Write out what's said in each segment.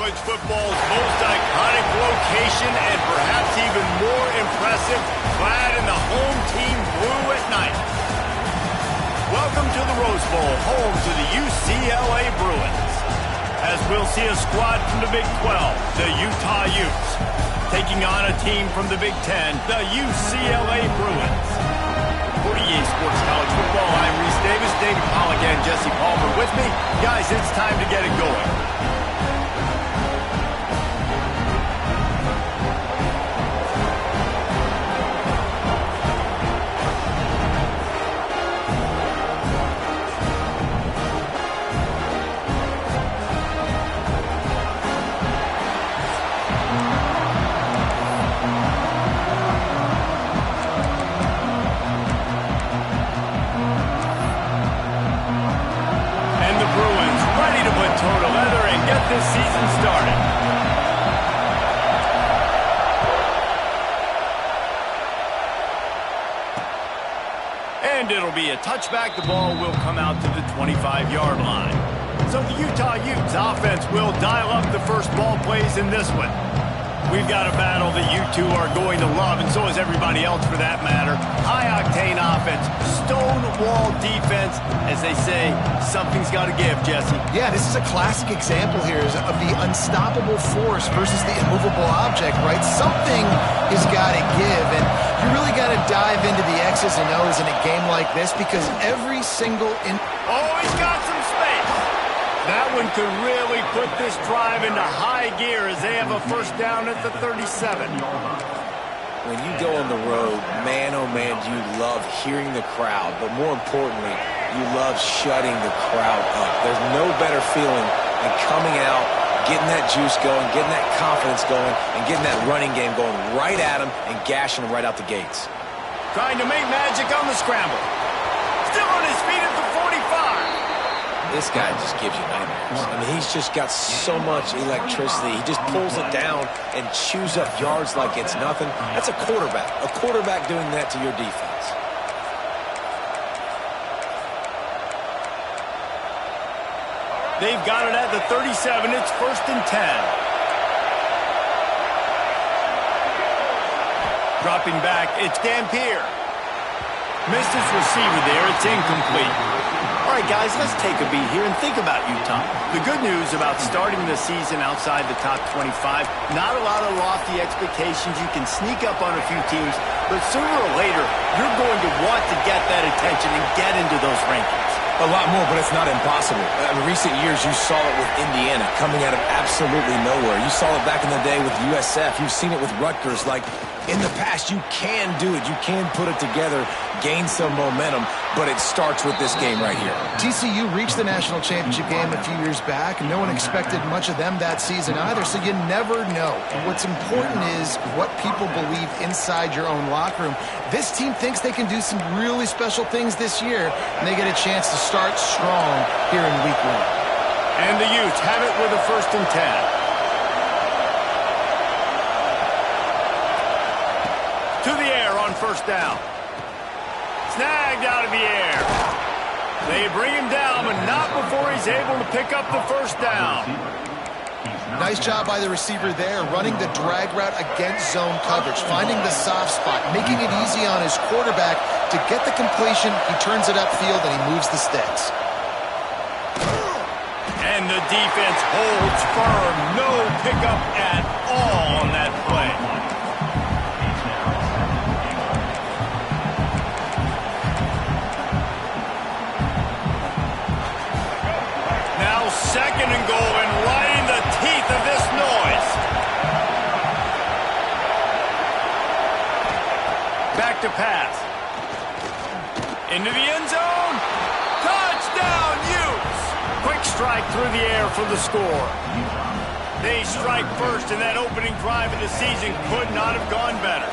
college football's most iconic location and perhaps even more impressive, clad in the home team blue at night. Welcome to the Rose Bowl, home to the UCLA Bruins. As we'll see a squad from the Big 12, the Utah Utes, taking on a team from the Big 10, the UCLA Bruins. For EA Sports College Football, I'm Reese Davis, David Pollack, and Jesse Palmer with me. Guys, it's time to get it going. This season started. And it'll be a touchback. The ball will come out to the 25-yard line. So the Utah Utes offense will dial up the first ball plays in this one. We've got a battle that you two are going to love, and so is everybody else for that matter. High-octane offense, stone-wall defense. As they say, something's got to give, Jesse. Yeah, this is a classic example here of the unstoppable force versus the immovable object, right? Something has got to give, and you really got to dive into the X's and O's in a game like this because every single... Oh, he's got some space. That one could really put this drive into high gear as they have a first down at the 37. When you go on the road, man, oh man, do you love hearing the crowd. But more importantly, you love shutting the crowd up. There's no better feeling than coming out, getting that juice going, getting that confidence going, and getting that running game going right at them and gashing them right out the gates. Trying to make magic on the scramble. Still on his feet at the 45. This guy just gives you nightmares. I mean, he's just got so much electricity. He just pulls it down and chews up yards like it's nothing. That's a quarterback. A quarterback doing that to your defense. They've got it at the 37. It's 1st and 10. Dropping back, it's Dampier. Missed his receiver there. It's incomplete. All right, guys, let's take a beat here and think about Utah. The good news about starting the season outside the top 25, not a lot of lofty expectations. You can sneak up on a few teams, but sooner or later, you're going to want to get that attention and get into those rankings. A lot more, but it's not impossible. In recent years, you saw it with Indiana coming out of absolutely nowhere. You saw it back in the day with USF. You've seen it with Rutgers. Like, in the past, you can do it. You can put it together, gain some momentum, but it starts with this game right here. TCU reached the national championship game a few years back, and no one expected much of them that season either, so you never know. And what's important is what people believe inside your own locker room. This team thinks they can do some really special things this year, and they get a chance to start strong here in week 1. And the Utes have it with a 1st and 10. To the air on 1st down. Snagged out of the air. They bring him down, but not before he's able to pick up the 1st down. Nice job by the receiver there, running the drag route against zone coverage, finding the soft spot, making it easy on his quarterback to get the completion. He turns it upfield, and he moves the sticks. And the defense holds firm. No pickup at all on that play. Now 2nd and goal, and right in the teeth of this noise. Back to pass. Into the end zone. Touchdown, Utes! Quick strike through the air for the score. They strike first, and that opening drive of the season could not have gone better.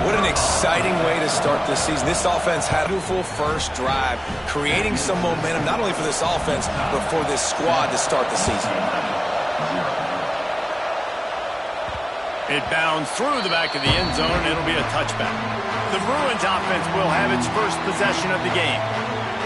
What an exciting way to start this season. This offense had a beautiful first drive, creating some momentum, not only for this offense, but for this squad to start the season. It bounds through the back of the end zone, and it'll be a touchback. The Bruins offense will have its first possession of the game.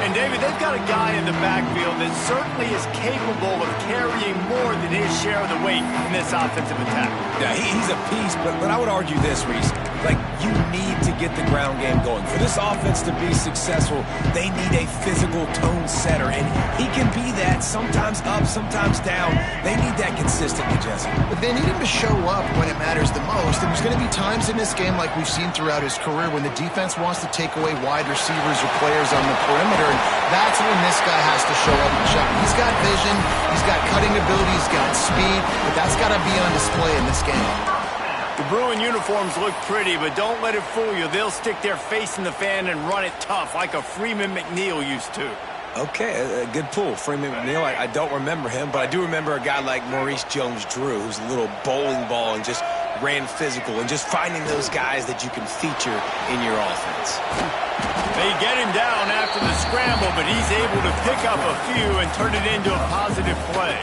And, David, they've got a guy in the backfield that certainly is capable of carrying more than his share of the weight in this offensive attack. Yeah, he's a piece, but I would argue this, Reese. Like, you need to get the ground game going. For this offense to be successful, they need a physical tone setter, and he can be that, sometimes up, sometimes down. They need that consistently, Jesse. But they need him to show up when it matters the most, and there's going to be times in this game like we've seen throughout his career when the defense wants to take away wide receivers or players on the perimeter, and that's when this guy has to show up and shine. He's got vision, he's got cutting ability, he's got speed, but that's got to be on display in this game. The Bruin uniforms look pretty, but don't let it fool you. They'll stick their face in the fan and run it tough like a Freeman McNeil used to. Okay, a good pull. Freeman McNeil, I don't remember him, but I do remember a guy like Maurice Jones-Drew, who's a little bowling ball and just ran physical, and just finding those guys that you can feature in your offense. They get him down after the scramble, but he's able to pick up a few and turn it into a positive play.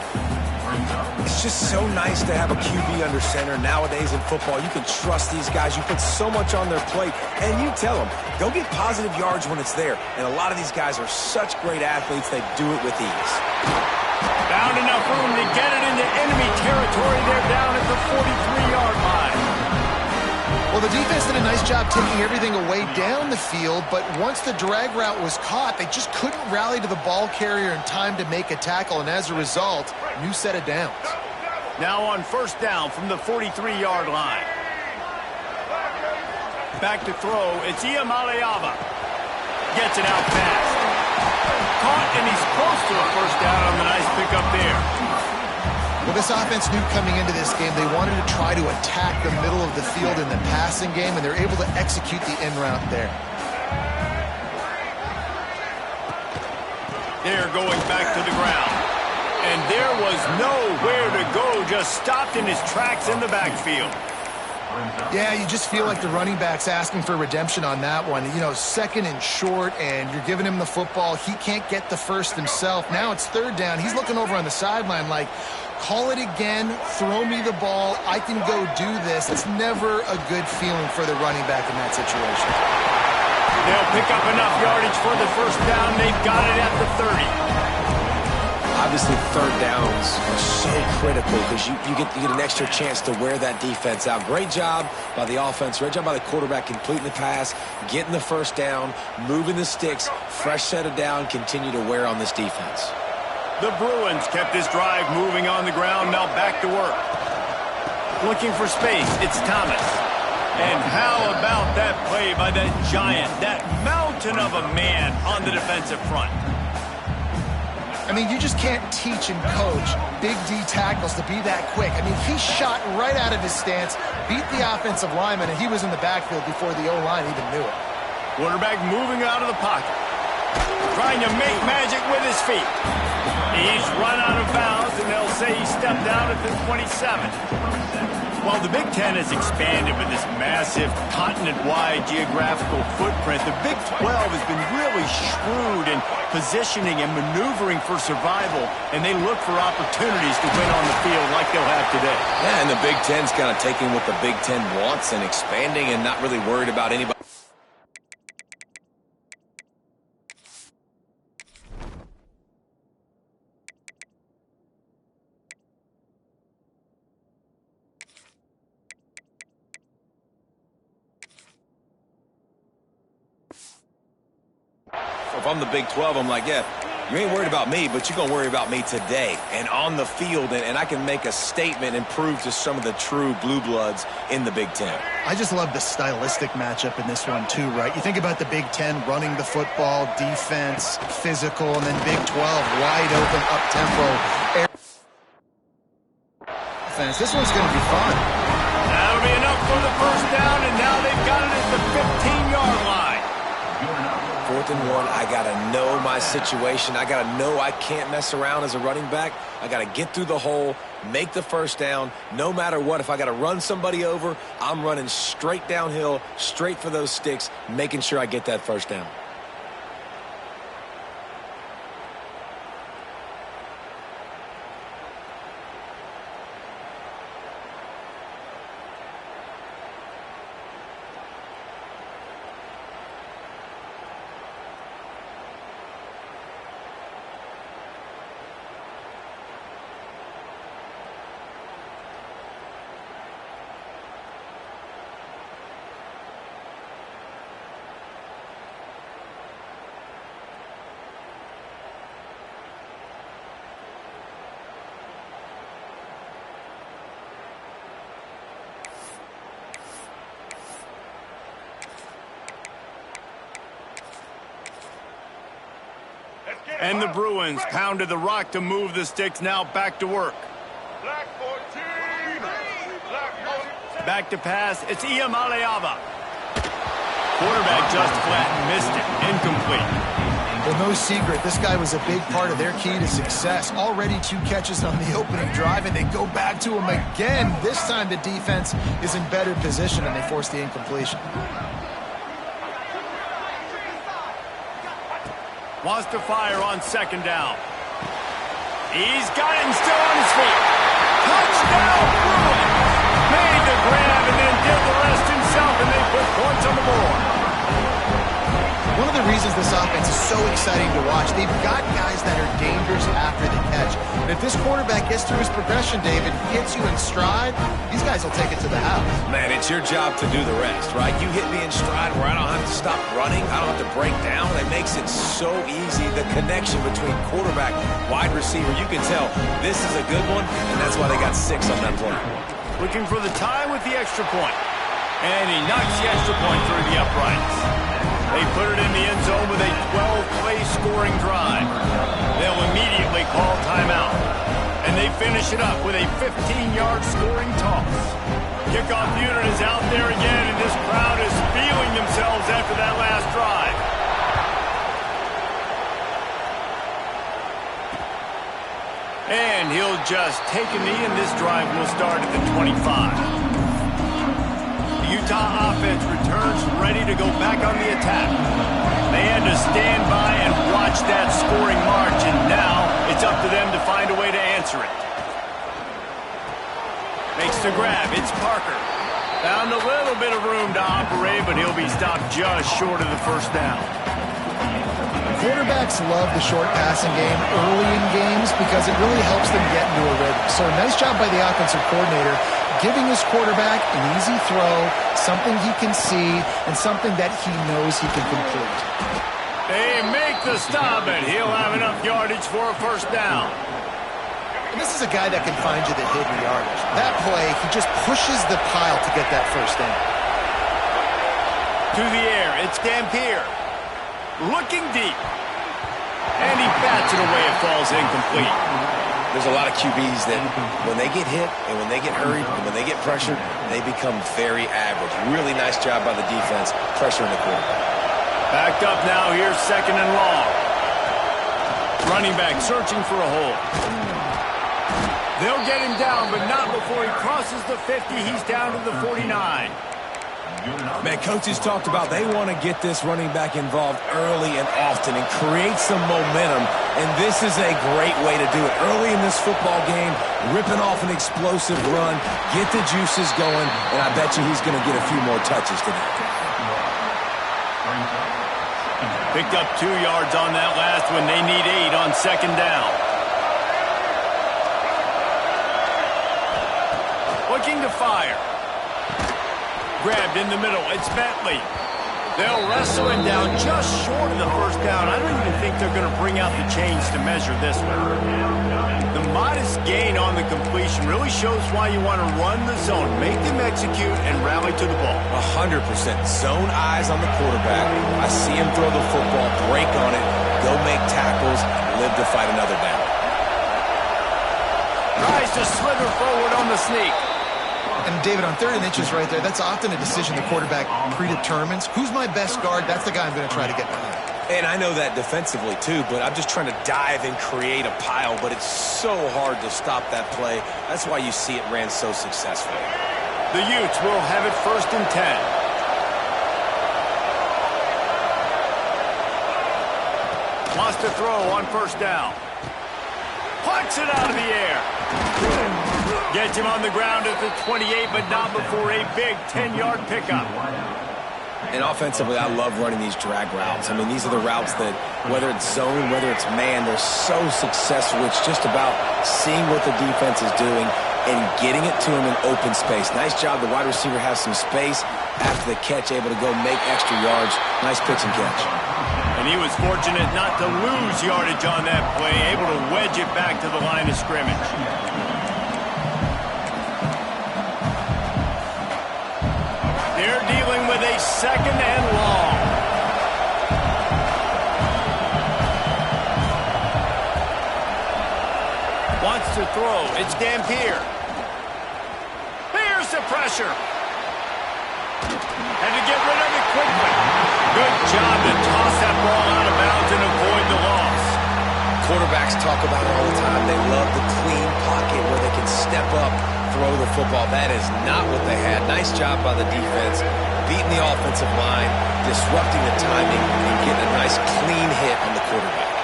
It's just so nice to have a QB under center. Nowadays in football, you can trust these guys. You put so much on their plate, and you tell them, go get positive yards when it's there. And a lot of these guys are such great athletes, they do it with ease. Found enough room to get it into enemy territory. They're down at the 43-yard line. Well, the defense did a nice job taking everything away down the field, but once the drag route was caught, they just couldn't rally to the ball carrier in time to make a tackle, and as a result, new set of downs. Now on first down from the 43-yard line. Back to throw, it's Iamaleava. Gets it out fast. Caught, and he's close to a first down on the nice pickup there. Well, this offense knew coming into this game they wanted to try to attack the middle of the field in the passing game, and they're able to execute the end route there. They're going back to the ground. And there was nowhere to go, just stopped in his tracks in the backfield. Yeah, you just feel like the running back's asking for redemption on that one. You know, second and short, and you're giving him the football. He can't get the first himself. Now it's third down. He's looking over on the sideline like, call it again, throw me the ball, I can go do this. It's never a good feeling for the running back in that situation. They'll pick up enough yardage for the first down. They've got it at the 30. Obviously, third downs are so critical because you get an extra chance to wear that defense out. Great job by the offense. Great job by the quarterback completing the pass, getting the first down, moving the sticks, fresh set of down, continue to wear on this defense. The Bruins kept this drive moving on the ground. Now back to work. Looking for space. It's Thomas. And how about that play by that giant, that mountain of a man on the defensive front? I mean, you just can't teach and coach big D tackles to be that quick. I mean, he shot right out of his stance, beat the offensive lineman, and he was in the backfield before the O-line even knew it. Quarterback moving out of the pocket. Trying to make magic with his feet. He's run out of bounds, and they'll say he stepped out at the 27. While the Big Ten has expanded with this massive continent-wide geographical footprint, the Big 12 has been really shrewd in positioning and maneuvering for survival, and they look for opportunities to win on the field like they'll have today. Yeah, and the Big Ten's kind of taking what the Big Ten wants and expanding and not really worried about anybody. If I'm the Big 12, I'm like, yeah, you ain't worried about me, but you're going to worry about me today and on the field, and I can make a statement and prove to some of the true blue bloods in the Big Ten. I just love the stylistic matchup in this one, too, right? You think about the Big Ten running the football, defense, physical, and then Big 12, wide open, up-tempo air offense. This one's going to be fun. That'll be enough for the first down, and now they've got it at the 15-yard line. 4th and 1, I got to know my situation. I got to know I can't mess around as a running back. I got to get through the hole, make the first down, no matter what. If I got to run somebody over, I'm running straight downhill, straight for those sticks, making sure I get that first down. And the Bruins pounded the rock to move the sticks, now back to work. Back to pass, it's Iamaleava. Quarterback just flat missed it, incomplete. Well, no secret, this guy was a big part of their key to success. Already 2 catches on the opening drive, and they go back to him again. This time the defense is in better position, and they force the incompletion. Wants to fire on second down. He's got it and still on his feet. Touchdown, Bruins! Made the grab and then did the rest himself, and they put points on the board. One of the reasons this offense is so exciting to watch, they've got guys that are dangerous after the catch. And if this quarterback gets through his progression, David, hits you in stride, these guys will take it to the house. Man, it's your job to do the rest, right? You hit me in stride where I don't have to stop running. I don't have to break down. It makes it so easy. The connection between quarterback, wide receiver, you can tell this is a good one, and that's why they got 6 on that play. Looking for the tie with the extra point. And he knocks the extra point through the uprights. They put it in the end zone with a 12-play scoring drive. They'll immediately call timeout. And they finish it up with a 15-yard scoring toss. Kickoff unit is out there again, and this crowd is feeling themselves after that last drive. And he'll just take a knee, and this drive will start at the 25. The Utah offense returns ready to go back on the attack. They had to stand by and watch that scoring march, and now it's up to them to find a way to answer it. Makes the grab. It's Parker. Found a little bit of room to operate, but he'll be stopped just short of the first down. Quarterbacks love the short passing game early in games because it really helps them get into a rhythm. So nice job by the offensive coordinator giving his quarterback an easy throw, something he can see, and something that he knows he can complete. They make the stop, and he'll have enough yardage for a first down. And this is a guy that can find you the hidden yardage. That play, he just pushes the pile to get that first down. To the air, it's Dampier. Looking deep. And he bats it away. It falls incomplete. There's a lot of QBs that when they get hit and when they get hurried and when they get pressured, they become very average. Really nice job by the defense pressuring the quarterback. Backed up now. Here's second and long. Running back searching for a hole. They'll get him down, but not before he crosses the 50. He's down to the 49. Man, coaches talked about they want to get this running back involved early and often and create some momentum, and this is a great way to do it. Early in this football game, ripping off an explosive run, get the juices going, and I bet you he's going to get a few more touches today. Picked up 2 yards on that last one. They need 8 on second down. Looking to fire. Grabbed in the middle. It's Bentley. They'll wrestle him down just short of the first down. I don't even think they're going to bring out the chains to measure this one. The modest gain on the completion really shows why you want to run the zone, make them execute, and rally to the ball. 100%. Zone eyes on the quarterback. I see him throw the football, break on it, go make tackles, live to fight another down. Tries to slither forward on the sneak. And David, on 3rd and inches right there, that's often a decision the quarterback predetermines. Who's my best guard? That's the guy I'm going to try to get behind. And I know that defensively too, but I'm just trying to dive and create a pile, but it's so hard to stop that play. That's why you see it ran so successfully. The Utes will have it 1st and 10. Wants to throw on first down. Plucks it out of the air. Gets him on the ground at the 28, but not before a big 10-yard pickup. And offensively, I love running these drag routes. I mean, these are the routes that, whether it's zone, whether it's man, they're so successful. It's just about seeing what the defense is doing and getting it to him in open space. Nice job. The wide receiver has some space after the catch, able to go make extra yards. Nice pitch and catch. And he was fortunate not to lose yardage on that play, able to wedge it back to the line of scrimmage. They're dealing with a 2nd and long. to throw. It's Dampier. Here's the pressure. And to get rid of it quickly. Good job to toss that ball out of bounds and avoid the loss. Quarterbacks talk about it all the time. They love the clean pocket where they can step up, throw the football. That is not what they had. Nice job by the defense, beating the offensive line, disrupting the timing, and getting a nice clean hit on the quarterback.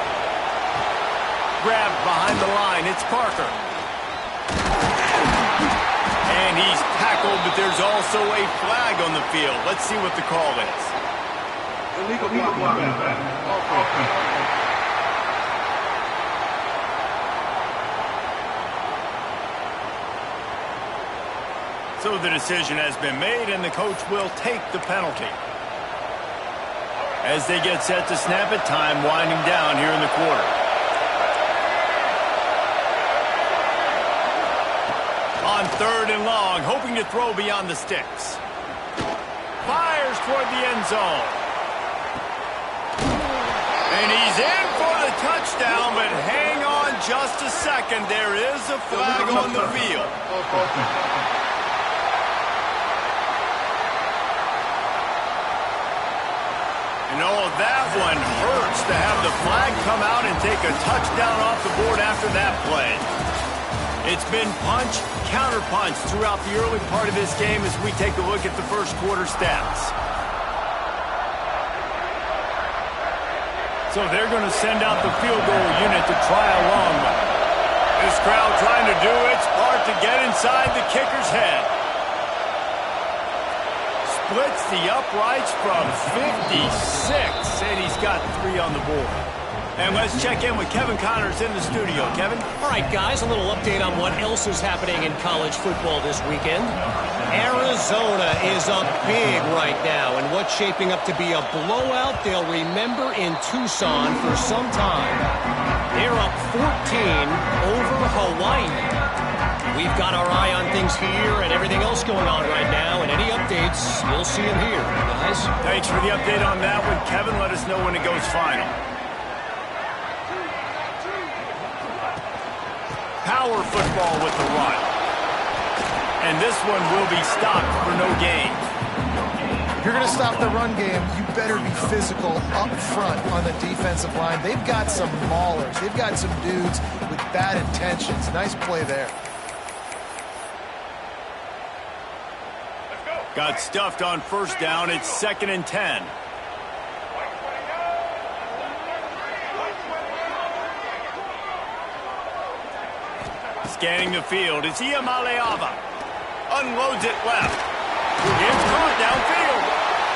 Grabbed behind the line. It's Parker. And he's tackled, but there's also a flag on the field. Let's see what the call is. Illegal block. So the decision has been made, and the coach will take the penalty. As they get set to snap it, time winding down here in the quarter. On 3rd and long, hoping to throw beyond the sticks. Fires toward the end zone. And he's in for the touchdown, but hang on just a second. There is a flag on the field. And oh, that one hurts to have the flag come out and take a touchdown off the board after that play. It's been punch, counter-punch throughout the early part of this game as we take a look at the first quarter stats. So they're going to send out the field goal unit to try a long one. This crowd trying to do its part to get inside the kicker's head. Splits the uprights from 56, and he's got 3 on the board. And let's check in with Kevin Connors in the studio. Kevin? All right, guys, a little update on what else is happening in college football this weekend. Arizona is up big right now, and what's shaping up to be a blowout they'll remember in Tucson for some time. They're up 14 over Hawaii. We've got our eye on things here and everything else going on right now, and any updates, you'll see them here, guys. Thanks for the update on that one, Kevin. Let us know when it goes final. Power football with the run. And this one will be stopped for no gain. If you're going to stop the run game, you better be physical up front on the defensive line. They've got some maulers. They've got some dudes with bad intentions. Nice play there. Got stuffed on 1st down. It's 2nd and 10. Scanning the field. It's Iamaleava. Unloads it left. It's caught downfield.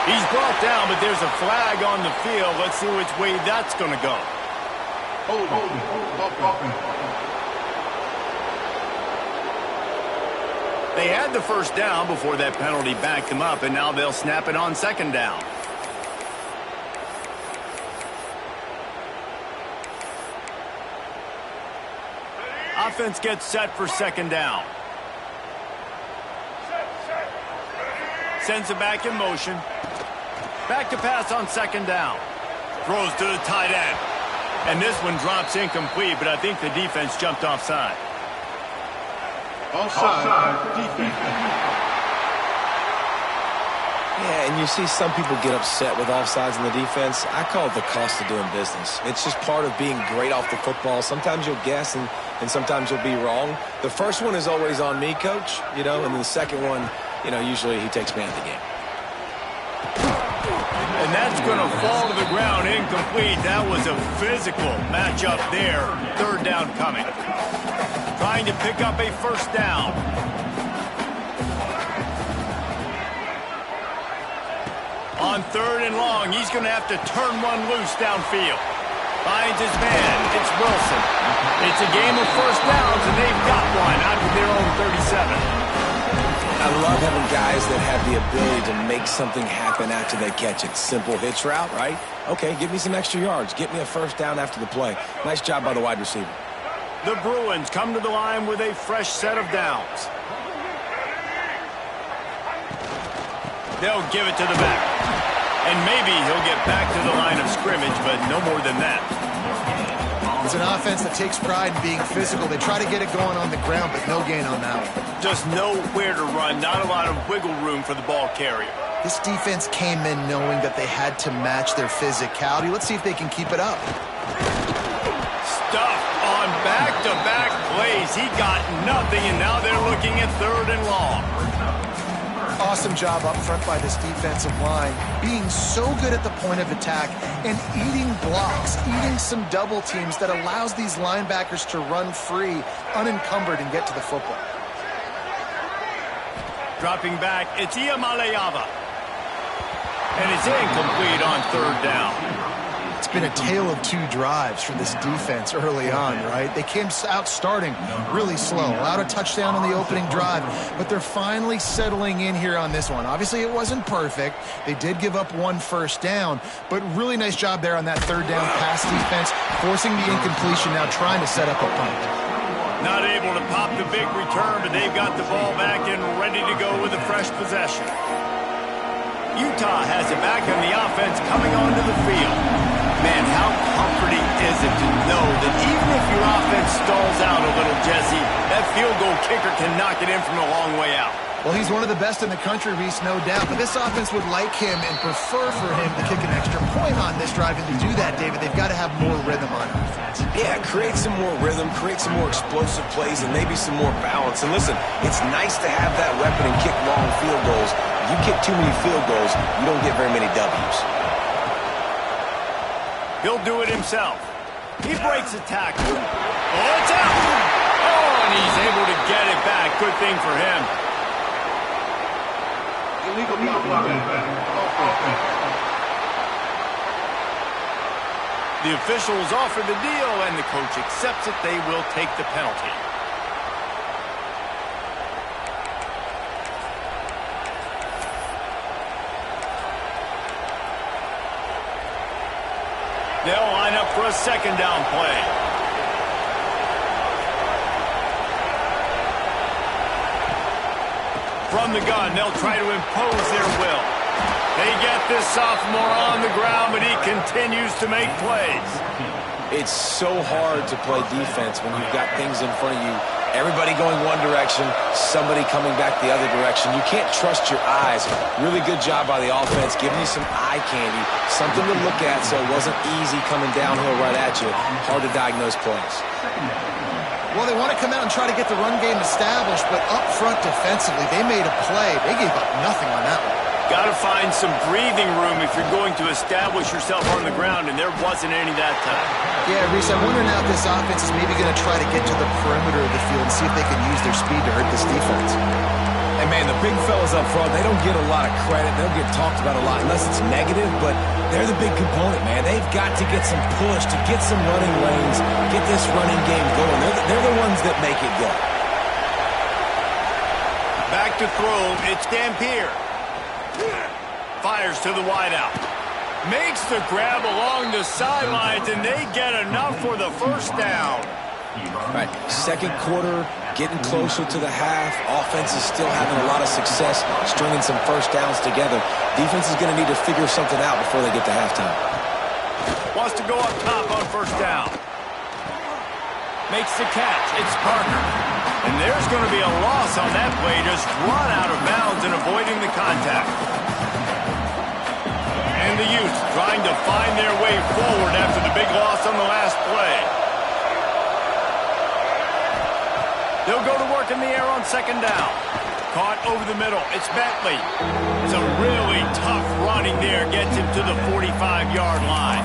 He's brought down, but there's a flag on the field. Let's see which way that's going to go. They had the 1st down before that penalty backed them up, and now they'll snap it on 2nd down. Offense gets set for 2nd down. Sends it back in motion. Back to pass on 2nd down. Throws to the tight end. And this one drops incomplete, but I think the defense jumped offside. Offside, defense. Yeah, and you see some people get upset with offsides in the defense. I call it the cost of doing business. It's just part of being great off the football. Sometimes you'll guess and sometimes you'll be wrong. The first one is always on me, Coach, and then the second one, usually he takes me out of the game. And that's going to fall to the ground incomplete. That was a physical matchup there. 3rd down coming. Trying to pick up a 1st down. On 3rd and long, he's going to have to turn one loose downfield. Finds his man. It's Wilson. It's a game of 1st downs, and they've got one out of their own 37. I love having guys that have the ability to make something happen after they catch it. Simple hitch route, right? Okay, give me some extra yards. Get me a 1st down after the play. Nice job by the wide receiver. The Bruins come to the line with a fresh set of downs. They'll give it to the back. And maybe he'll get back to the line of scrimmage, but no more than that. It's an offense that takes pride in being physical. They try to get it going on the ground, but no gain on that one. Just nowhere to run, not a lot of wiggle room for the ball carrier. This defense came in knowing that they had to match their physicality. Let's see if they can keep it up. Stuff on back-to-back plays. He got nothing, and now they're looking at 3rd and long. Awesome job up front by this defensive line, being so good at the point of attack and eating blocks, eating some double teams that allows these linebackers to run free, unencumbered, and get to the football. Dropping back, it's Iamaleava. And it's incomplete on 3rd down. It's been a tale of 2 drives for this defense early on, right? They came out starting really slow, allowed a touchdown on the opening drive, but they're finally settling in here on this one. Obviously, it wasn't perfect. They did give up 1 first down, but really nice job there on that 3rd down pass defense, forcing the incompletion, now trying to set up a punt. Not able to pop the big return, but they've got the ball back and ready to go with a fresh possession. Utah has it back on the offense coming onto the field. Man, how comforting is it to know that even if your offense stalls out a little, Jesse, that field goal kicker can knock it in from a long way out. Well, he's one of the best in the country, Reese, no doubt. But this offense would like him and prefer for him to kick an extra point on this drive. And to do that, David, they've got to have more rhythm on offense. Yeah, create some more rhythm, create some more explosive plays, and maybe some more balance. And listen, it's nice to have that weapon and kick long field goals. If you kick too many field goals, you don't get very many W's. He'll do it himself. He breaks the tackle. Oh, it's out! Oh, and he's able to get it back. Good thing for him. Illegal blocking. The officials offer the deal, and the coach accepts it. They will take the penalty. They'll line up for a 2nd down play. From the gun, they'll try to impose their will. They get this sophomore on the ground, but he continues to make plays. It's so hard to play defense when you've got things in front of you. Everybody going one direction, somebody coming back the other direction. You can't trust your eyes. Really good job by the offense, giving you some eye candy, something to look at so it wasn't easy coming downhill right at you. Hard to diagnose plays. Well, they want to come out and try to get the run game established, but up front defensively, they made a play. They gave up nothing on that one. Got to find some breathing room if you're going to establish yourself on the ground, and there wasn't any that time. Yeah, Reese, I wonder now if this offense is maybe going to try to get to the perimeter of the field and see if they can use their speed to hurt this defense. And, man, the big fellas up front, they don't get a lot of credit. They don't get talked about a lot unless it's negative, but they're the big component, man. They've got to get some push, to get some running lanes, get this running game going. They're the ones that make it go. Back to throw, it's Dampier. Fires to the wideout. Makes the grab along the sidelines, and they get enough for the 1st down. All right, 2nd quarter, getting closer to the half. Offense is still having a lot of success stringing some 1st downs together. Defense is going to need to figure something out before they get to halftime. Wants to go up top on 1st down. Makes the catch. It's Parker. And there's going to be a loss on that play. Just run out of bounds and avoiding the contact. And the Utes trying to find their way forward after the big loss on the last play. They'll go to work in the air on 2nd down. Caught over the middle. It's Bentley. Some really tough running there. Gets him to the 45-yard line.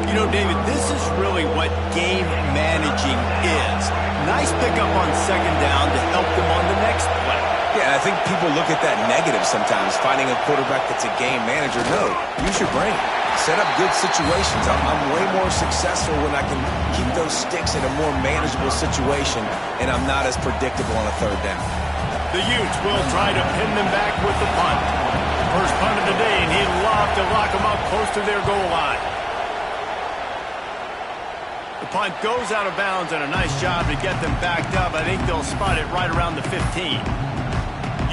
You know, David, this is really what game managing is. Nice pickup on 2nd down to help them on the next play. Yeah, I think people look at that negative sometimes, finding a quarterback that's a game manager. No, use your brain. Set up good situations. I'm way more successful when I can keep those sticks in a more manageable situation, and I'm not as predictable on a 3rd down. The Utes will try to pin them back with the punt. First punt of the day, and he'd love to lock them up close to their goal line. The punt goes out of bounds, and a nice job to get them backed up. I think they'll spot it right around the 15.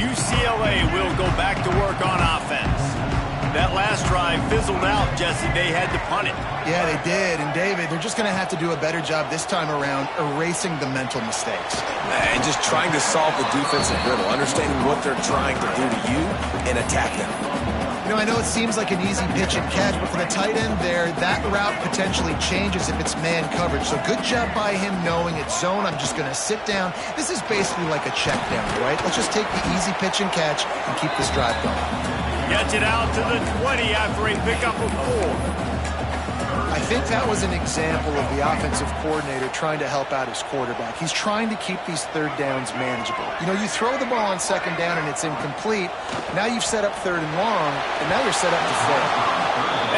UCLA will go back to work on offense. That last drive drive fizzled out, Jesse. They had to punt it. Yeah, they did. And, David, they're just going to have to do a better job this time around erasing the mental mistakes. And just trying to solve the defensive riddle, understanding what they're trying to do to you and attack them. You know, I know it seems like an easy pitch and catch, but for the tight end there, that route potentially changes if it's man coverage. So good job by him knowing it's zone. I'm just going to sit down. This is basically like a check down, right? Let's just take the easy pitch and catch and keep this drive going. Gets it out to the 20 after a pickup of 4. I think that was an example of the offensive coordinator trying to help out his quarterback. He's trying to keep these third downs manageable. You know, you throw the ball on second down and it's incomplete. Now you've set up third and long, and now you're set up to throw.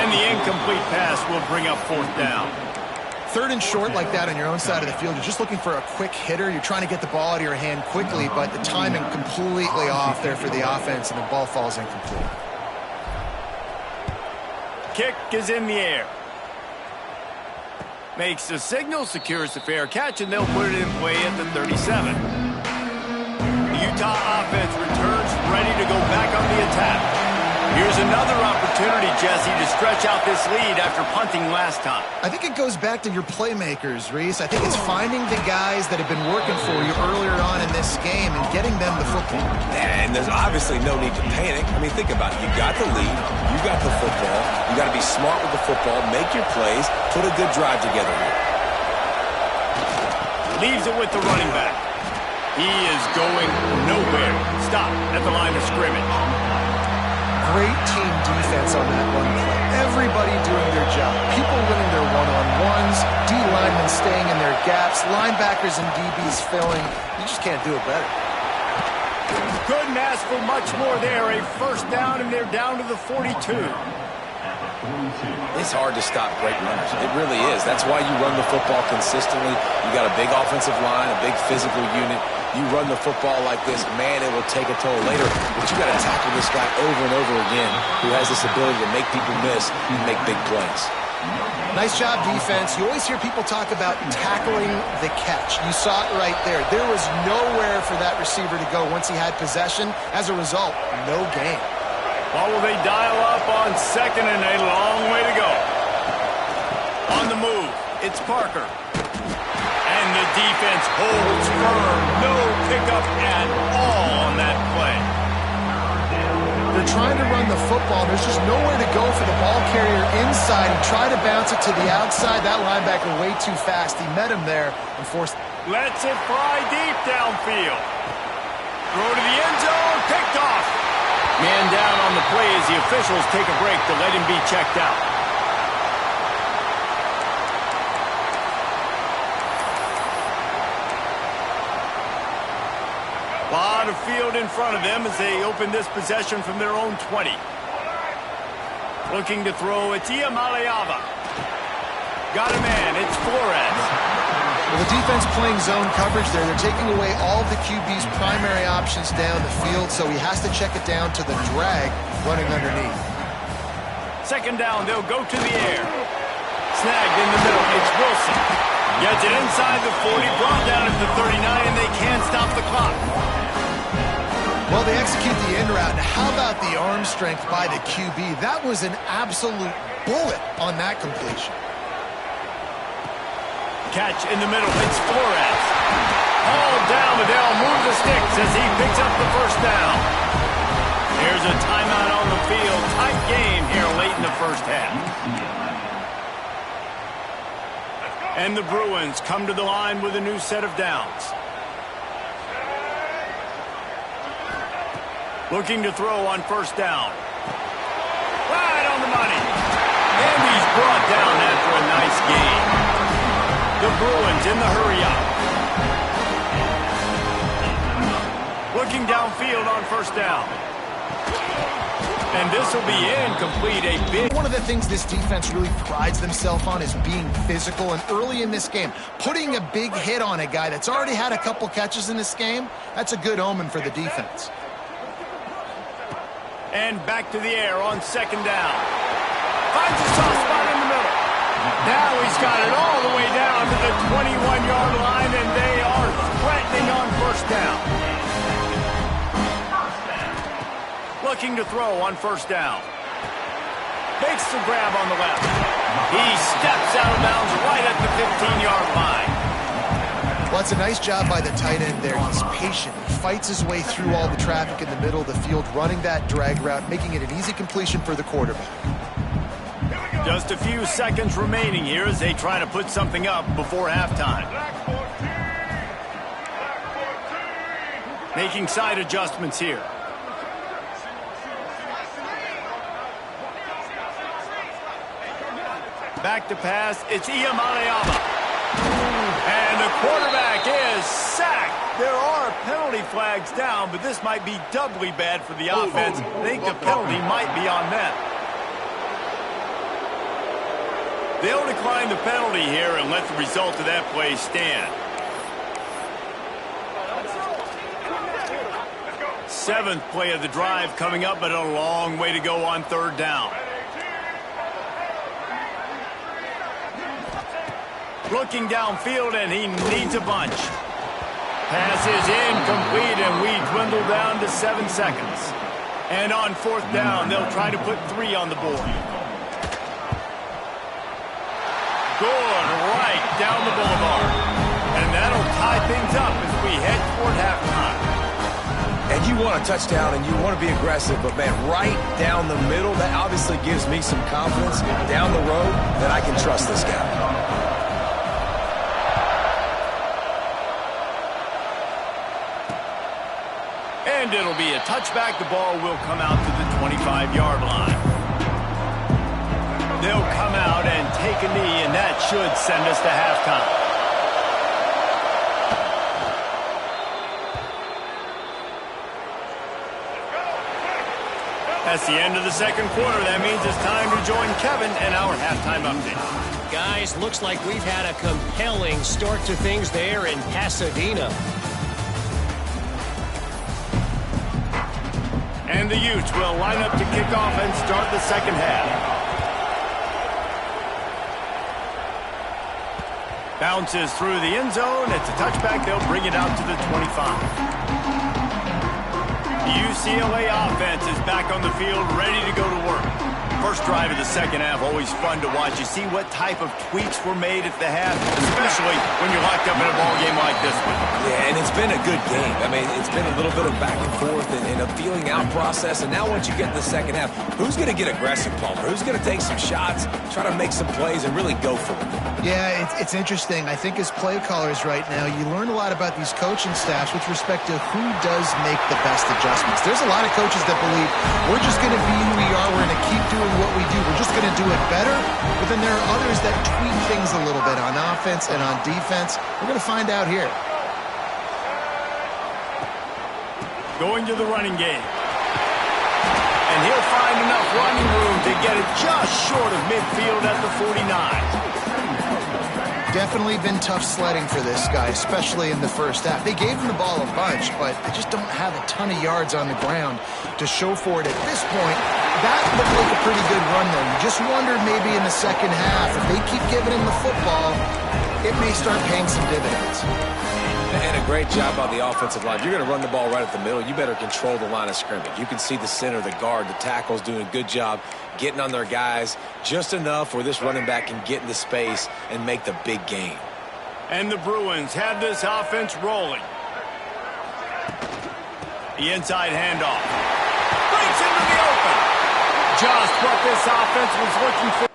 And the incomplete pass will bring up fourth down. Third and short like that on your own side of the field, you're just looking for a quick hitter. You're trying to get the ball out of your hand quickly, but the timing completely off there for the offense, and the ball falls incomplete. Kick is in the air. Makes the signal, secures the fair catch, and they'll put it in play at the 37. The Utah offense returns ready to go back on the attack. Here's another opportunity, Jesse, to stretch out this lead after punting last time. I think it goes back to your playmakers, Reese. I think it's finding the guys that have been working for you earlier on in this game and getting them the football. And there's obviously no need to panic. I mean, think about it. You got the lead. You got the football. You got to be smart with the football. Make your plays. Put a good drive together here. Leaves it with the running back. He is going nowhere. Stop at the line of scrimmage. Great team defense on that run play. Everybody doing their job. People winning their one-on-ones, D linemen staying in their gaps, linebackers and DBs filling. You just can't do it better. Couldn't ask for much more there. A first down, and they're down to the 42. It's hard to stop great runners. It really is. That's why you run the football consistently. You got a big offensive line, a big physical unit. You run the football like this, man, it will take a toll later. But you got to tackle this guy over and over again who has this ability to make people miss and make big plays. Nice job, defense. You always hear people talk about tackling the catch. You saw it right there. There was nowhere for that receiver to go once he had possession. As a result, no gain. Well, will they dial up on second and a long way to go? On the move, it's Parker. And the defense holds firm. No pickup at all on that play. They're trying to run the football. There's just nowhere to go for the ball carrier inside. He tried to bounce it to the outside. That linebacker way too fast. He met him there and forced. Lets it fly deep downfield. Throw to the end zone. Picked off. Man down on the play as the officials take a break to let him be checked out. A lot of field in front of them as they open this possession from their own 20. Looking to throw, it's Iamaleava. Got a man, it's Flores. Well, the defense playing zone coverage there. They're taking away all of the QB's primary options down the field, so he has to check it down to the drag running underneath. Second down, they'll go to the air. Snagged in the middle, it's Wilson. Gets it inside the 40, brought down at the 39, and they can't stop the clock. Well, they execute the in route. Now, how about the arm strength by the QB? That was an absolute bullet on that completion. Catch in the middle, it's Flores. Hauled down, but they'll move the sticks as he picks up the first down. There's a timeout on the field. Tight game here late in the first half. And the Bruins come to the line with a new set of downs. Looking to throw on first down. Right on the money. And he's brought down after a nice gain. The Bruins in the hurry-up. Looking downfield on first down. And this will be incomplete. A big... One of the things this defense really prides themselves on is being physical. And early in this game, putting a big hit on a guy that's already had a couple catches in this game, that's a good omen for the defense. And back to the air on second down. Finds a soft spot in the middle. Now he's got it all the way down to the 21-yard line, and they are threatening on first down. Looking to throw on first down. makes the grab on the left. He steps out of bounds right at the 15-yard line. Well, it's a nice job by the tight end there. He's patient. He fights his way through all the traffic in the middle of the field, running that drag route, making it an easy completion for the quarterback. Just a few seconds remaining here as they try to put something up before halftime. Making side adjustments here. Back to pass. It's Iyamaleama. And the quarterback is sacked. There are penalty flags down, but this might be doubly bad for the offense. I think the penalty might be on them. They'll decline the penalty here and let the result of that play stand. 7th play of the drive coming up, but a long way to go on 3rd down. Looking downfield, and he needs a bunch. Pass is incomplete, and we dwindle down to 7 seconds. And on 4th down, they'll try to put 3 on the board. Good, right down the boulevard. And that'll tie things up as we head toward halftime. And you want a touchdown and you want to be aggressive, but man, right down the middle, that obviously gives me some confidence down the road that I can trust this guy. And it'll be a touchback. The ball will come out to the 25-yard line. They'll come out and take a knee, and that should send us to halftime. That's the end of the 2nd quarter. That means it's time to join Kevin and our halftime update. Guys, looks like we've had a compelling start to things there in Pasadena. And the Utes will line up to kick off and start the 2nd half. Bounces through the end zone. It's a touchback. They'll bring it out to the 25. The UCLA offense is back on the field, ready to go to work. First drive of the 2nd half, always fun to watch. You see what type of tweaks were made at the half, especially when you're locked up in a ball game like this one. Yeah, and it's been a good game. I mean, it's been a little bit of back and forth and a feeling out process. And now once you get in the 2nd half, who's going to get aggressive, Palmer? Who's going to take some shots, try to make some plays, and really go for it? Yeah, it's interesting. I think as play callers right now, you learn a lot about these coaching staffs with respect to who does make the best adjustments. There's a lot of coaches that believe we're just going to be who we are. We're going to keep doing what we do. We're just going to do it better. But then there are others that tweak things a little bit on offense and on defense. We're going to find out here. Going to the running game. And he'll find enough running room to get it just short of midfield at the 49. Definitely been tough sledding for this guy, especially in the first half. They gave him the ball a bunch, but they just don't have a ton of yards on the ground to show for it at this point. That looked like a pretty good run, though. You just wondered maybe in the 2nd half, if they keep giving him the football, it may start paying some dividends. And a great job on the offensive line. If you're going to run the ball right at the middle, you better control the line of scrimmage. You can see the center, the guard, the tackles doing a good job getting on their guys just enough where this running back can get into space and make the big game. And the Bruins have this offense rolling. The inside handoff. Breaks into the open. Just what this offense was looking for.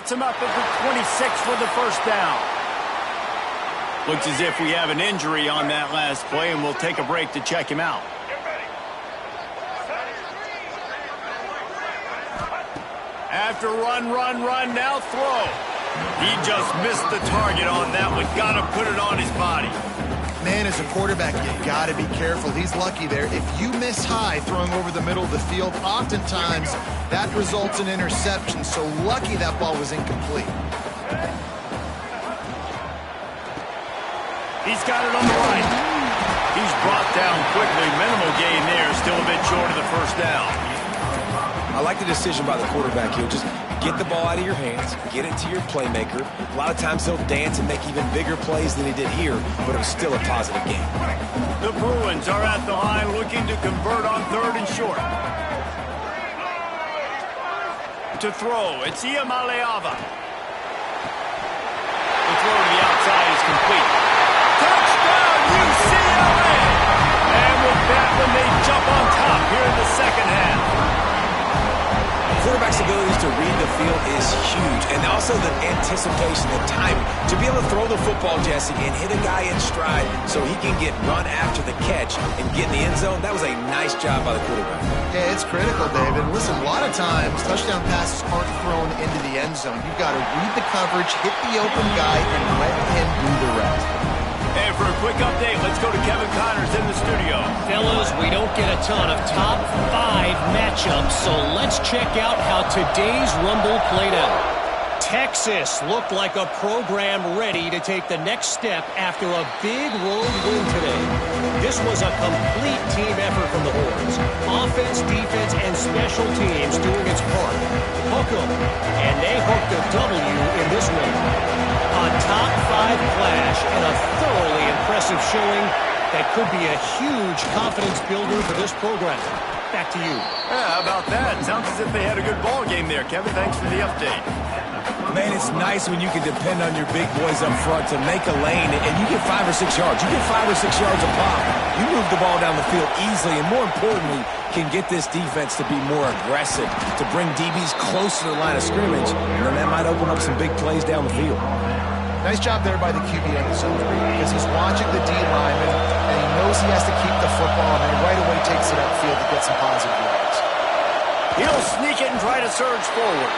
Him up at the 26 for the 1st down. Looks as if we have an injury on that last play, and we'll take a break to check him out. After run, now throw. He just missed the target on that one. Got to put it on his body. Man, as a quarterback, you got to be careful. He's lucky there. If you miss high throwing over the middle of the field, oftentimes that results in interception. So lucky that ball was incomplete. He's got it on the right. He's brought down quickly. Minimal gain there. Still a bit short of the 1st down. I like the decision by the quarterback here. Just get the ball out of your hands, get it to your playmaker. A lot of times he'll dance and make even bigger plays than he did here, but it was still a positive game. The Bruins are at the line looking to convert on 3rd and short. To throw, it's Iamaleava. The throw to the outside is complete. Touchdown, UCLA! And with that one, they jump on top here in the second half. Quarterback's abilities to read the field is huge, and also the anticipation, the timing. To be able to throw the football, Jesse, and hit a guy in stride so he can get run after the catch and get in the end zone, that was a nice job by the quarterback. Yeah, it's critical, David. Listen, a lot of times, touchdown passes aren't thrown into the end zone. You've got to read the coverage, hit the open guy, and let him do the rest. And for a quick update, let's go to Kevin Connors in the studio. Fellas, we don't get a ton of top 5 matchups, so let's check out how today's Rumble played out. Texas looked like a program ready to take the next step after a big road win today. This was a complete team effort from the Horns. Offense, defense, and special teams doing its part. Hook 'em, and they hooked a W in this one. A top 5 clash and a thoroughly impressive showing that could be a huge confidence builder for this program. Back to you. Yeah, how about that? Sounds as if they had a good ball game there, Kevin. Thanks for the update. Man, it's nice when you can depend on your big boys up front to make a lane, and you get 5 or 6 yards. You get 5 or 6 yards a pop. You move the ball down the field easily, and more importantly, can get this defense to be more aggressive, to bring DBs closer to the line of scrimmage, and then that might open up some big plays down the field. Nice job there by the QB on the zone read, because he's watching the D lineman, and he knows he has to keep the football, and then right away takes it upfield to get some positive yards. He'll sneak it and try to surge forward.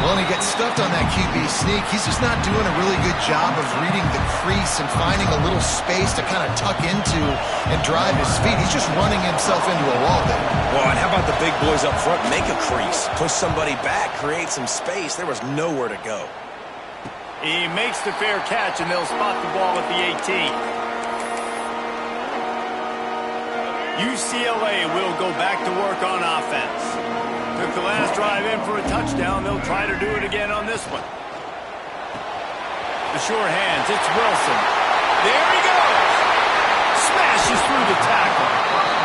Well, and he gets stuffed on that QB sneak. He's just not doing a really good job of reading the crease and finding a little space to kind of tuck into and drive his feet. He's just running himself into a wall there. Well, and how about the big boys up front? Make a crease, push somebody back, create some space. There was nowhere to go. He makes the fair catch, and they'll spot the ball at the 18. UCLA will go back to work on offense. Took the last drive in for a touchdown. They'll try to do it again on this one. The sure hands. It's Wilson. There he goes. Smashes through the tackle.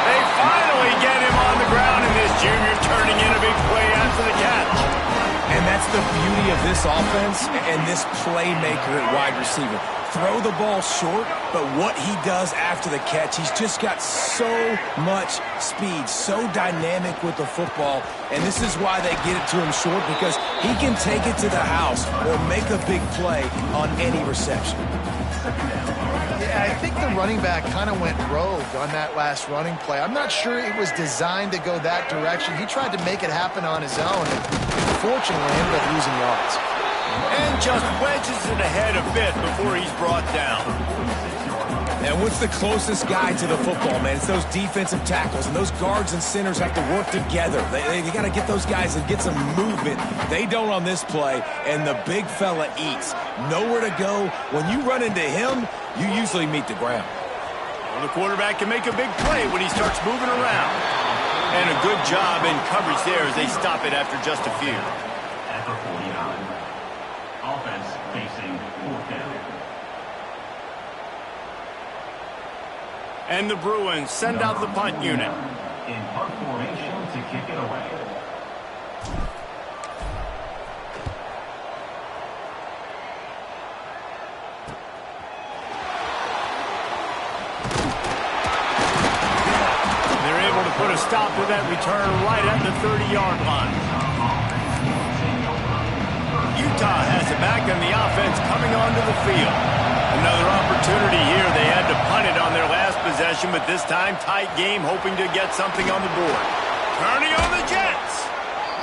They finally get him on the ground, and this junior turning in a big play after the catch. And that's the beauty of this offense and this playmaker at wide receiver. Throw the ball short, but what he does after the catch, he's just got so much speed, so dynamic with the football, and this is why they get it to him short, because he can take it to the house or make a big play on any reception. Yeah, I think the running back kind of went rogue on that last running play. I'm not sure it was designed to go that direction. He tried to make it happen on his own, and unfortunately ended up losing yards. And just wedges it ahead a bit before he's brought down. And what's the closest guy to the football, man? It's those defensive tackles, and those guards and centers have to work together. They got to get those guys and get some movement. They don't on this play, and the big fella eats. Nowhere to go. When you run into him, you usually meet the ground. Well, the quarterback can make a big play when he starts moving around. And a good job in coverage there as they stop it after just a few. At the 49, offense facing 4th down. And the Bruins send out the punt unit. In punt formation to kick it away. They're able to put a stop to that return right at the 30-yard line. Utah has it back, and the offense coming onto the field. Another opportunity here. They had to punt it on their last possession, but this time tight game, hoping to get something on the board. Turning on the Jets.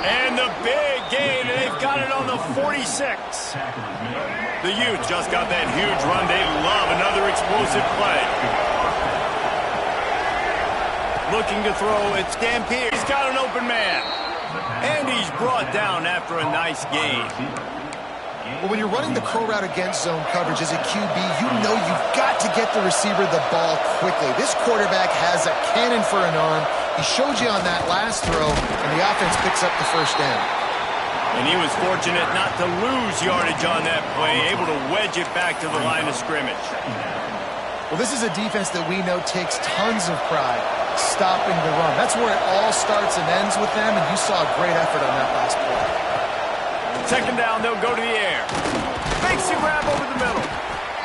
And the big gain. They've got it on the 46. The Utes just got that huge run. They love another explosive play. Looking to throw. It's Dampier. He's got an open man. And he's brought down after a nice gain. Well, when you're running the curl route against zone coverage as a QB, you know you've got to get the receiver the ball quickly. This quarterback has a cannon for an arm. He showed you on that last throw, and the offense picks up the first down. And he was fortunate not to lose yardage on that play, able to wedge it back to the line of scrimmage. Well, this is a defense that we know takes tons of pride stopping the run. That's where it all starts and ends with them, and you saw a great effort on that last play. Second down, they'll go to the air. Makes a grab over the middle.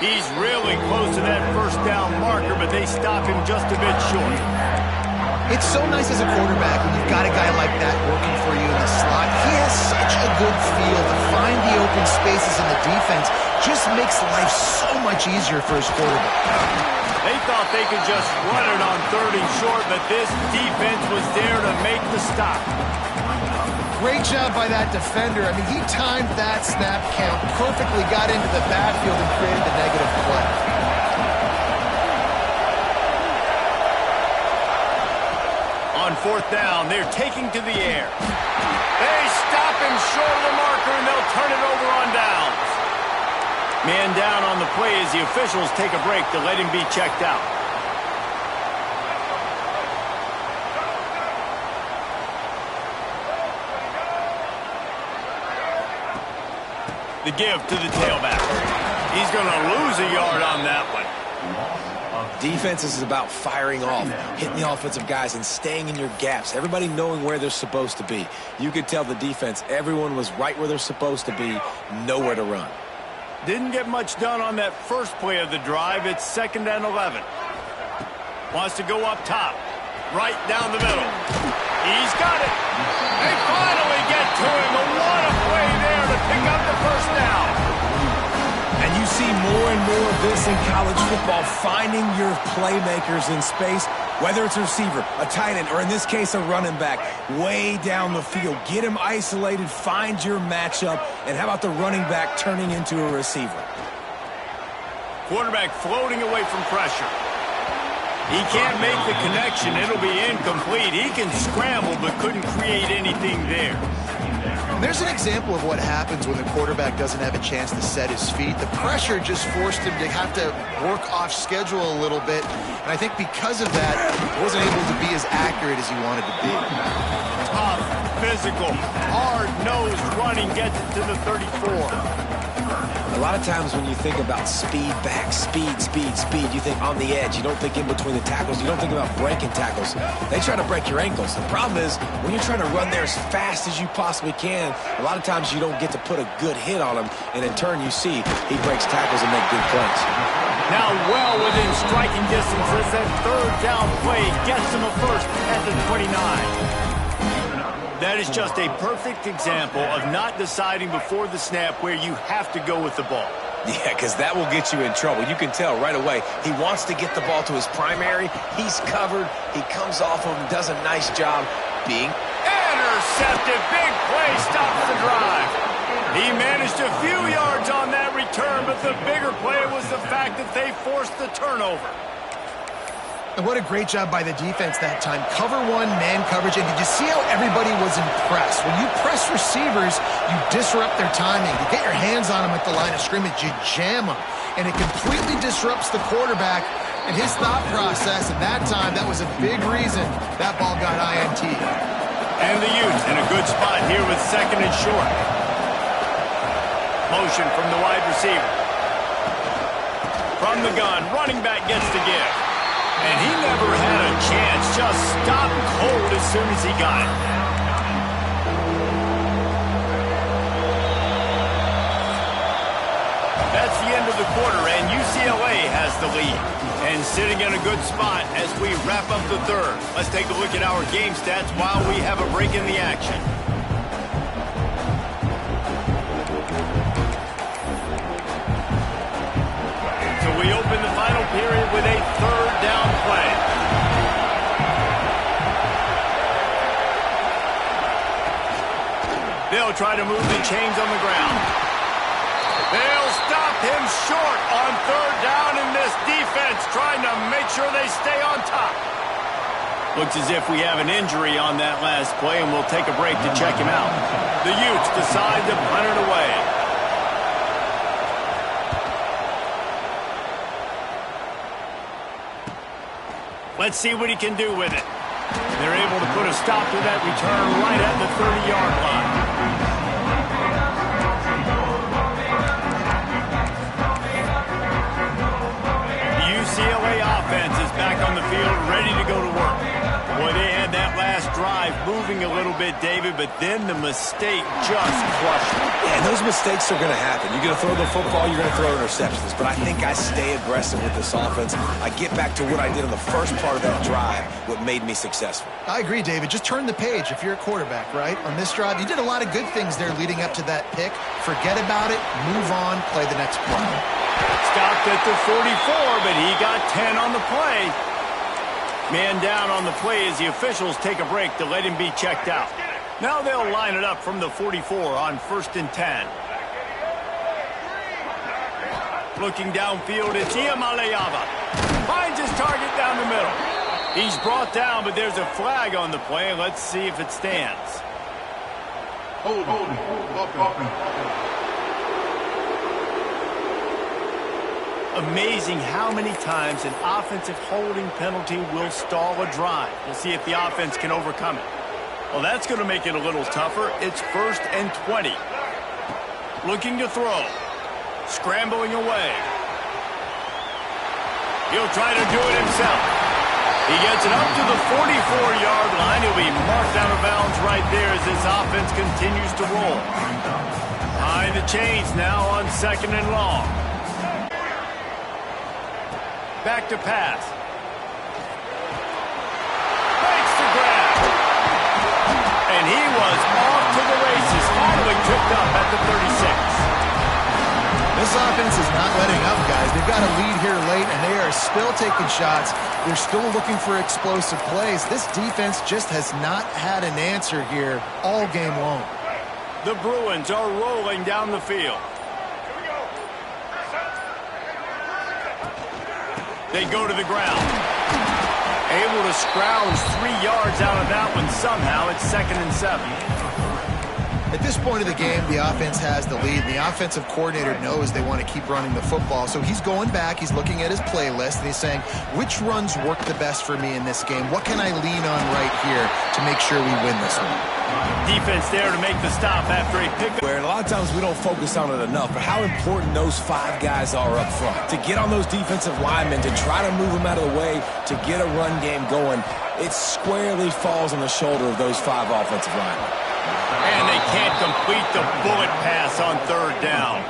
He's really close to that first down marker, but they stop him just a bit short. It's so nice as a quarterback when you've got a guy like that working for you in the slot. He has such a good feel to find the open spaces in the defense. Just makes life so much easier for his quarterback. They thought they could just run it on 3rd and short, but this defense was there to make the stop. Great job by that defender. I mean, he timed that snap count perfectly, got into the backfield and created the negative play. On 4th down, they're taking to the air. They stop him short of the marker, and they'll turn it over on downs. Man down on the play as the officials take a break to let him be checked out. The give to the tailback. He's going to lose a yard on that one. Defense is about firing off, hitting the offensive guys, and staying in your gaps. Everybody knowing where they're supposed to be. You could tell the defense, everyone was right where they're supposed to be, nowhere to run. Didn't get much done on that first play of the drive. It's 2nd and 11. Wants to go up top. Right down the middle. He's got it. They finally get to him. What a play there to pick up the first down. And you see more and more of this in college football, finding your playmakers in space, whether it's a receiver, a tight end, or in this case, a running back, way down the field. Get him isolated, find your matchup, and how about the running back turning into a receiver? Quarterback floating away from pressure. He can't make the connection. It'll be incomplete. He can scramble, but couldn't create anything there. There's an example of what happens when the quarterback doesn't have a chance to set his feet. The pressure just forced him to have to work off schedule a little bit. And I think because of that, he wasn't able to be as accurate as he wanted to be. Tough, physical, hard-nosed running gets it to the 34. A lot of times when you think about speed back, speed, you think on the edge. You don't think in between the tackles. You don't think about breaking tackles. They try to break your ankles. The problem is when you're trying to run there as fast as you possibly can, a lot of times you don't get to put a good hit on him, and in turn you see he breaks tackles and make good plays. Now well within striking distance as that 3rd down play gets him a first at the 29. That is just a perfect example of not deciding before the snap where you have to go with the ball. Yeah, because that will get you in trouble. You can tell right away he wants to get the ball to his primary. He's covered. He comes off of him, does a nice job being intercepted. Big play stops the drive. He managed a few yards on that return, but the bigger play was the fact that they forced the turnover. And what a great job by the defense that time. Cover one, man coverage, and did you see how everybody was impressed? When you press receivers, you disrupt their timing. You get your hands on them at the line of scrimmage, you jam them. And it completely disrupts the quarterback and his thought process. And that time, that was a big reason that ball got INT. And the Utes in a good spot here with 2nd and short. Motion from the wide receiver. From the gun, running back gets to give. And he never had a chance, just stopped cold as soon as he got it. That's the end of the quarter, and UCLA has the lead. And sitting in a good spot as we wrap up the 3rd. Let's take a look at our game stats while we have a break in the action. So we open the final period with a 3rd down play. They'll try to move the chains on the ground. They'll stop him short on 3rd down in this defense, trying to make sure they stay on top. Looks as if we have an injury on that last play, and we'll take a break to check him out. The Utes decide to punt it away. Let's see what he can do with it. They're able to put a stop to that return right at the 30-yard line. The UCLA offense is back on the field, ready to go to work. Boy, they had that last drive moving a little bit, David, but then the mistake just crushed them. Yeah, and those mistakes are going to happen. You're going to throw the football, you're going to throw interceptions. But I think I stay aggressive with this offense. I get back to what I did on the first part of that drive, what made me successful. I agree, David. Just turn the page if you're a quarterback, right? On this drive, you did a lot of good things there leading up to that pick. Forget about it, move on, play the next play. Stopped at the 44, but he got 10 on the play. Man down on the play as the officials take a break to let him be checked out. Now they'll line it up from the 44 on 1st and 10. Looking downfield, it's Iamaleava. Finds his target down the middle. He's brought down, but there's a flag on the play. Let's see if it stands. Hold. Amazing how many times an offensive holding penalty will stall a drive. We'll see if the offense can overcome it. Well, that's going to make it a little tougher. It's 1st and 20. Looking to throw. Scrambling away. He'll try to do it himself. He gets it up to the 44-yard line. He'll be marked out of bounds right there as this offense continues to roll. Behind the chains now on 2nd and long. Back to pass. Makes the grab. And he was off to the races, finally tripped up at the 36. This offense is not letting up, guys. They've got a lead here late, and they are still taking shots. They're still looking for explosive plays. This defense just has not had an answer here all game long. The Bruins are rolling down the field. They go to the ground. Able to scrounge 3 yards out of that one somehow. It's 2nd and 7. At this point of the game, the offense has the lead, and the offensive coordinator knows they want to keep running the football. So he's going back, he's looking at his playlist, and he's saying, which runs work the best for me in this game? What can I lean on right here to make sure we win this one? Defense there to make the stop after a pickup. Where a lot of times we don't focus on it enough, but how important those 5 guys are up front. To get on those defensive linemen, to try to move them out of the way, to get a run game going, it squarely falls on the shoulder of those 5 offensive linemen. And they can't complete the bullet pass on 3rd down.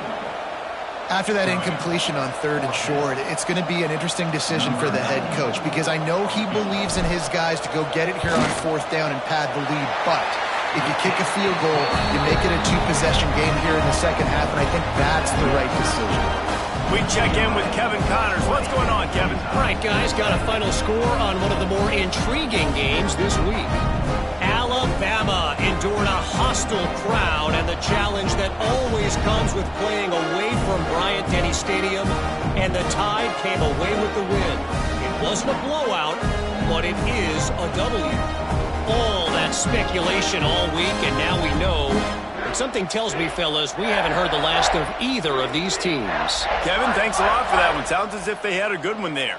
After that incompletion on 3rd and short, it's going to be an interesting decision for the head coach because I know he believes in his guys to go get it here on 4th down and pad the lead, but if you kick a field goal, you make it a 2-possession game here in the second half, and I think that's the right decision. We check in with Kevin Connors. What's going on, Kevin? All right, guys, got a final score on one of the more intriguing games this week. Alabama endured a hostile crowd and the challenge that always comes with playing away from Bryant-Denny Stadium, and the Tide came away with the win. It wasn't a blowout, but it is a W. All that speculation all week, and now we know. But something tells me, fellas, we haven't heard the last of either of these teams. Kevin, thanks a lot for that one. Sounds as if they had a good one there.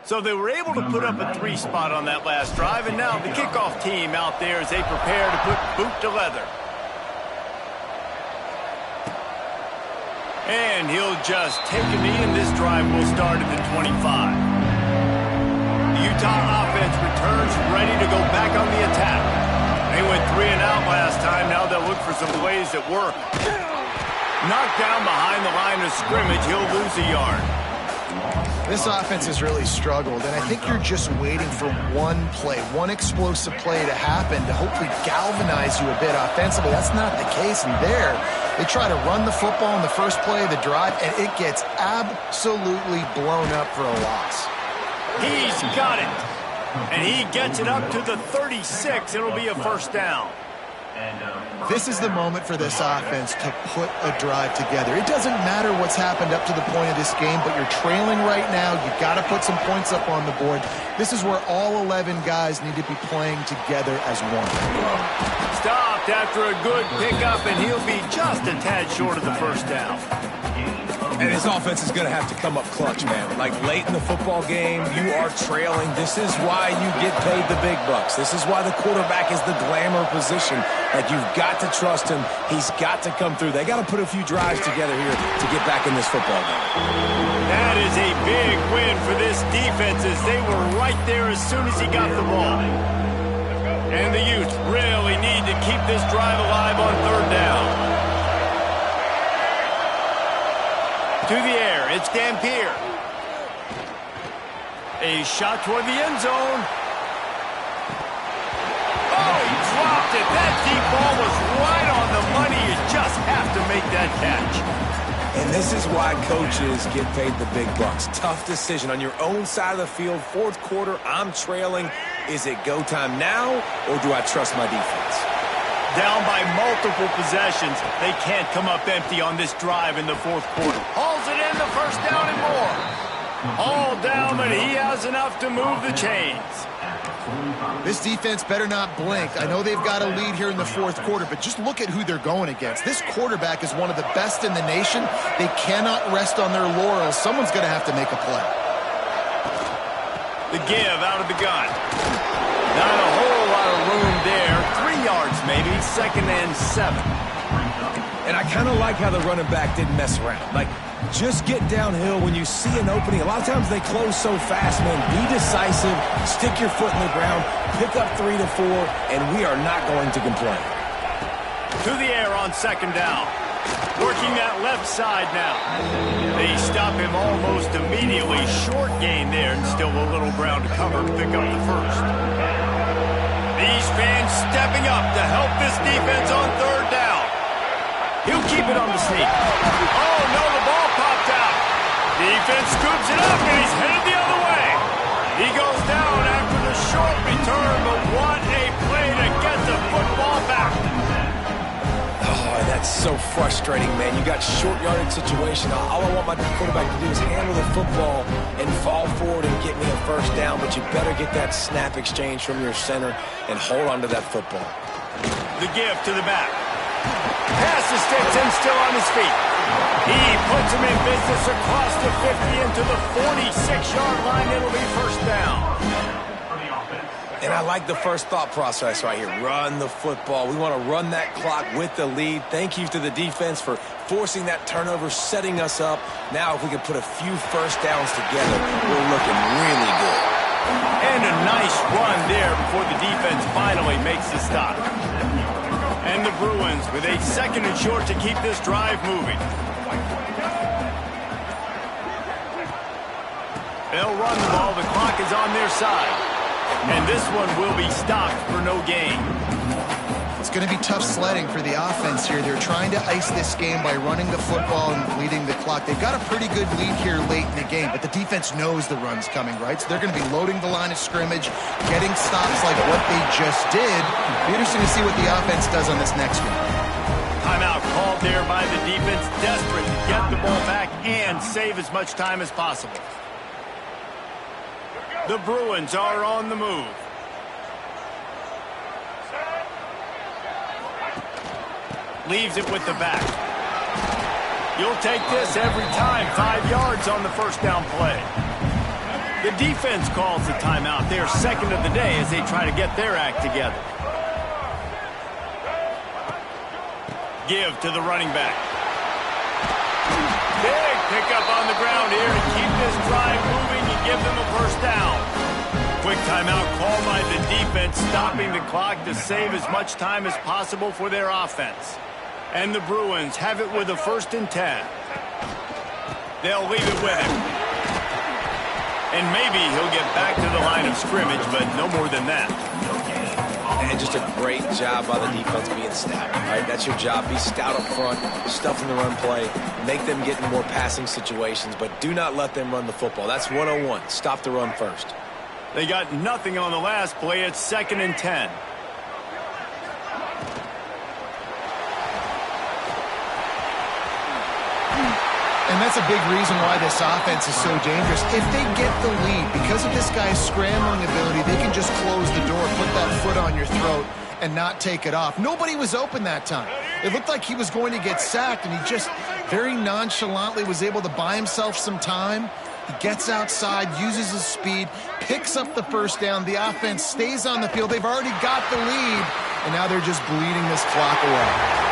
So they were able to put up a 3 spot on that last drive, and now the kickoff team out there as they prepare to put boot to leather. And he'll just take a knee, and this drive will start at the 25. The Utah offense returns ready to go back on the attack. They went 3 and out last time. Now they'll look for some plays that work. Knocked down behind the line of scrimmage. He'll lose a yard. This offense has really struggled, and I think you're just waiting for one play, one explosive play to happen to hopefully galvanize you a bit offensively. That's not the case, and there, they try to run the football in the first play of the drive, and it gets absolutely blown up for a loss. He's got it, and he gets it up to the 36. It'll be a first down. This is the moment for this offense to put a drive together. It doesn't matter what's happened up to the point of this game, but you're trailing right now. You've got to put some points up on the board. This is where all 11 guys need to be playing together as one. Stopped after a good pickup, and he'll be just a tad short of the first down. And his offense is going to have to come up clutch, man. Like late in the football game, you are trailing. This is why you get paid the big bucks. This is why the quarterback is the glamour position. Like, you've got to trust him. He's got to come through. They got to put a few drives together here to get back in this football game. That is a big win for this defense as they were right there as soon as he got the ball. And the Utes really need to keep this drive alive on third down. To the air, it's Dampier. A shot toward the end zone. Oh, he dropped it. That deep ball was right on the money. You just have to make that catch. And this is why coaches get paid the big bucks. Tough decision on your own side of the field. Fourth quarter, I'm trailing. Is it go time now, or do I trust my defense? Down by multiple possessions. They can't come up empty on this drive in the fourth quarter. Hauls it in, the first down and more. All down, but he has enough to move the chains. This defense better not blink. I know they've got a lead here in the fourth quarter, but just look at who they're going against. This quarterback is one of the best in the nation. They cannot rest on their laurels. Someone's going to have to make a play. The give out of the gun. Not a whole lot of room there. 3 yards maybe, 2nd and 7. And I kind of like how the running back didn't mess around. Like, just get downhill when you see an opening. A lot of times they close so fast, man. Be decisive, stick your foot in the ground, pick up 3 to 4, and we are not going to complain. To the air on 2nd down. Working that left side now. They stop him almost immediately. Short gain there, and still a little ground to cover to pick up the first. These fans stepping up to help this defense on 3rd down. He'll keep it on the sneak. Oh, no, the ball popped out. Defense scoops it up, and he's headed the other way. He goes down after the short return, but what a play to get the football back. Oh, that's so frustrating, man. You got short yardage situation. All I want my quarterback to do is handle the football and fall forward and get me a first down, but you better get that snap exchange from your center and hold on to that football. The give to the back. Pass to Stetson, still on his feet. He puts him in business across the 50 into the 46-yard line. It'll be first down. And I like the first thought process right here. Run the football. We want to run that clock with the lead. Thank you to the defense for forcing that turnover, setting us up. Now if we can put a few first downs together, we're looking really good. And a nice run there before the defense finally makes the stop. And the Bruins with a 2nd and short to keep this drive moving. They'll run the ball. The clock is on their side. And this one will be stopped for no gain. It's going to be tough sledding for the offense here. They're trying to ice this game by running the football and bleeding the clock. They've got a pretty good lead here late in the game, but the defense knows the run's coming, right? So they're going to be loading the line of scrimmage, getting stops like what they just did. Be interesting to see what the offense does on this next one. Timeout called there by the defense, desperate to get the ball back and save as much time as possible. The Bruins are on the move. Leaves it with the back. You'll take this every time. 5 yards on the first down play. The defense calls the timeout. They are second of the day as they try to get their act together. Give to the running back. Big pickup on the ground here to keep this drive moving and give them a first down. Quick timeout called by the defense, stopping the clock to save as much time as possible for their offense. And the Bruins have it with a 1st and 10. They'll leave it with him. And maybe he'll get back to the line of scrimmage, but no more than that. And just a great job by the defense being stout. All right, that's your job. Be stout up front, stuff in the run play, make them get in more passing situations, but do not let them run the football. That's 101. Stop the run first. They got nothing on the last play. It's 2nd and 10. And that's a big reason why this offense is so dangerous. If they get the lead, because of this guy's scrambling ability, they can just close the door, put that foot on your throat, and not take it off. Nobody was open that time. It looked like he was going to get sacked, and he just very nonchalantly was able to buy himself some time. He gets outside, uses his speed, picks up the first down. The offense stays on the field. They've already got the lead, and now they're just bleeding this clock away.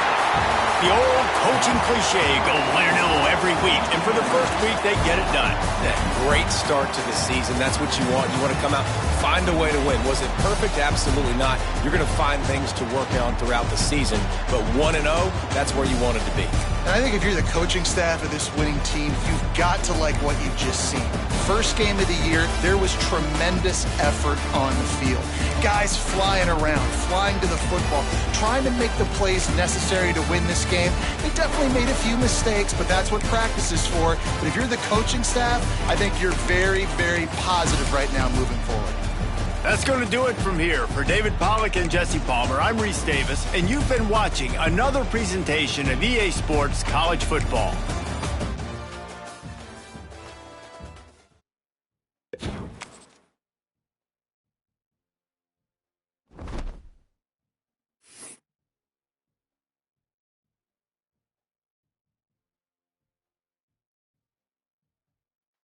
The old coaching cliche, go 1-0 every week. And for the first week, they get it done. That great start to the season. That's what you want. You want to come out, find a way to win. Was it perfect? Absolutely not. You're going to find things to work on throughout the season. But 1-0, that's where you wanted to be. And I think if you're the coaching staff of this winning team, you've got to like what you've just seen. First game of the year, there was tremendous effort on the field. Guys flying around, flying to the football, trying to make the plays necessary to win this game. They definitely made a few mistakes, but that's what practice is for. But if you're the coaching staff, I think you're very, very positive right now moving forward. That's going to do it from here. For David Pollack and Jesse Palmer, I'm Reese Davis, and you've been watching another presentation of EA Sports College Football.